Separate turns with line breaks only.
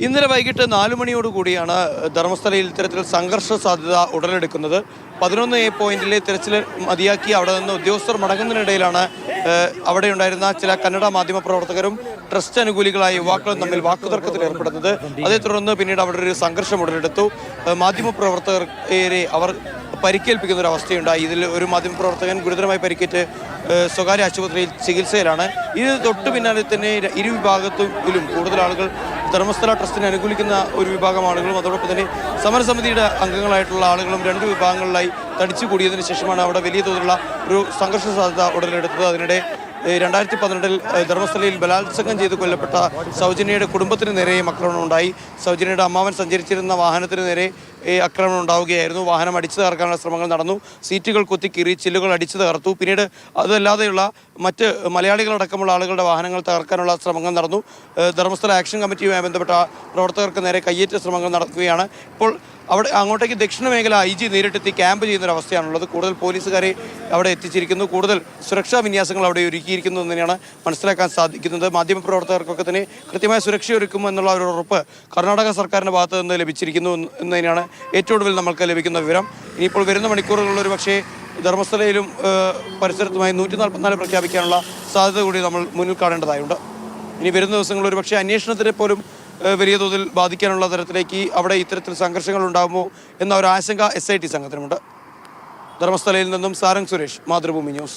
ഇന്നലെ വൈകിട്ട് 4 മണിയോടുകൂടിയാണ് ധർമ്മസ്ഥലയിൽ ഇത്തരത്തിൽ സംഘർഷ സാധ്യത ഉടലെടുക്കുന്നത്. 11 പോയിന്റിലെ തിരച്ചിൽ മതിയാക്കി അവിടെ നിന്ന് ഉദ്യോഗസ്ഥർ മടങ്ങുന്നതിനിടയിലാണ് അവിടെ ഉണ്ടായിരുന്ന ചില കന്നഡ മാധ്യമ പ്രവർത്തകരും ട്രസ്റ്റ് അനുകൂലികളായ യുവാക്കളും തമ്മിൽ വാക്കുതർക്കത്തിൽ ഏർപ്പെടുന്നത്. അതേ തുടർന്ന് പിന്നീട് അവിടെ ഒരു സംഘർഷം ഉടലെടുത്തു. മാധ്യമ പ്രവർത്തകരെ അവർ പരിക്കേൽപ്പിക്കുന്ന ഒരു അവസ്ഥയുണ്ടായി. ഇതിൽ ഒരു മാധ്യമപ്രവർത്തകൻ ഗുരുതരമായി പരിക്കേറ്റ് സ്വകാര്യ ആശുപത്രിയിൽ ചികിത്സയിലാണ്. ഇത് തൊട്ടു പിന്നാലെ തന്നെ ഇരു വിഭാഗത്തിലും കൂടുതൽ ആളുകൾ ധർമ്മസ്ഥല ട്രസ്റ്റിനെ അനുകൂലിക്കുന്ന ഒരു വിഭാഗം ആളുകളും അതോടൊപ്പം തന്നെ സമരസമിതിയുടെ അംഗങ്ങളായിട്ടുള്ള ആളുകളും രണ്ട് വിഭാഗങ്ങളിലായി തടിച്ചു കൂടിയതിനു ശേഷമാണ് അവിടെ വലിയ തോതിലുള്ള ഒരു സംഘർഷ സാധ്യത ഉടലെടുത്തത്. അതിനിടെ 2012 ധർമ്മസ്ഥലയിൽ ബലാത്സംഗം ചെയ്ത് കൊല്ലപ്പെട്ട സൗജന്യയുടെ കുടുംബത്തിന് നേരെയും ആക്രമണം ഉണ്ടായി. സൗജന്യയുടെ അമ്മാവൻ സഞ്ചരിച്ചിരുന്ന വാഹനത്തിന് നേരെ ആക്രമണം ഉണ്ടാവുകയായിരുന്നു. വാഹനം അടിച്ചു തകർക്കാനുള്ള ശ്രമങ്ങൾ നടന്നു. സീറ്റുകൾ കുത്തിക്കീറി, ചില്ലുകൾ അടിച്ചു തകർത്തു. പിന്നീട് അതല്ലാതെയുള്ള മറ്റ് മലയാളികളടക്കമുള്ള ആളുകളുടെ വാഹനങ്ങൾ തകർക്കാനുള്ള ശ്രമങ്ങൾ നടന്നു. ധർമ്മസ്ഥല ആക്ഷൻ കമ്മിറ്റിയുമായി ബന്ധപ്പെട്ട പ്രവർത്തകർക്ക് നേരെ കയ്യേറ്റ ശ്രമങ്ങൾ നടക്കുകയാണ്. ഇപ്പോൾ അവിടെ അങ്ങോട്ടേക്ക് ദക്ഷിണ മേഖല IG നേരിട്ടെത്തി ക്യാമ്പ് ചെയ്യുന്നൊരവസ്ഥയാണുള്ളത്. കൂടുതൽ പോലീസുകാരെ അവിടെ എത്തിച്ചിരിക്കുന്നു. കൂടുതൽ സുരക്ഷാ വിന്യാസങ്ങൾ അവിടെ ഒരുക്കിയിരിക്കുന്നു എന്ന് തന്നെയാണ് മനസ്സിലാക്കാൻ സാധിക്കുന്നത്. മാധ്യമപ്രവർത്തകർക്കൊക്കെ തന്നെ കൃത്യമായ സുരക്ഷ ഒരുക്കും എന്നുള്ള ഒരു ഉറപ്പ് കർണാടക സർക്കാരിൻ്റെ ഭാഗത്ത് നിന്ന് ലഭിച്ചിരിക്കുന്നു എന്നതിനാണ് ഏറ്റവും ഒടുവിൽ നമ്മൾക്ക് ലഭിക്കുന്ന വിവരം. ഇനിയിപ്പോൾ വരുന്ന മണിക്കൂറുകളിൽ ഒരു പക്ഷേ ധർമ്മസ്ഥലയിലും പരിസരത്തുമായി 144 പ്രഖ്യാപിക്കാനുള്ള സാധ്യത കൂടി നമ്മൾ മുന്നിൽ കാണേണ്ടതായുണ്ട്. ഇനി വരുന്ന ദിവസങ്ങളിൽ ഒരു പക്ഷേ അന്വേഷണത്തിനെ പോലും വലിയ തോതിൽ ബാധിക്കാനുള്ള തരത്തിലേക്ക് അവിടെ ഇത്തരത്തിൽ സംഘർഷങ്ങൾ ഉണ്ടാകുമോ എന്ന ഒരു ആശങ്ക SIT സംഘത്തിനുമുണ്ട്. ധർമ്മസ്ഥലയിൽ നിന്നും സാരംഗ് സുരേഷ്, മാതൃഭൂമി ന്യൂസ്.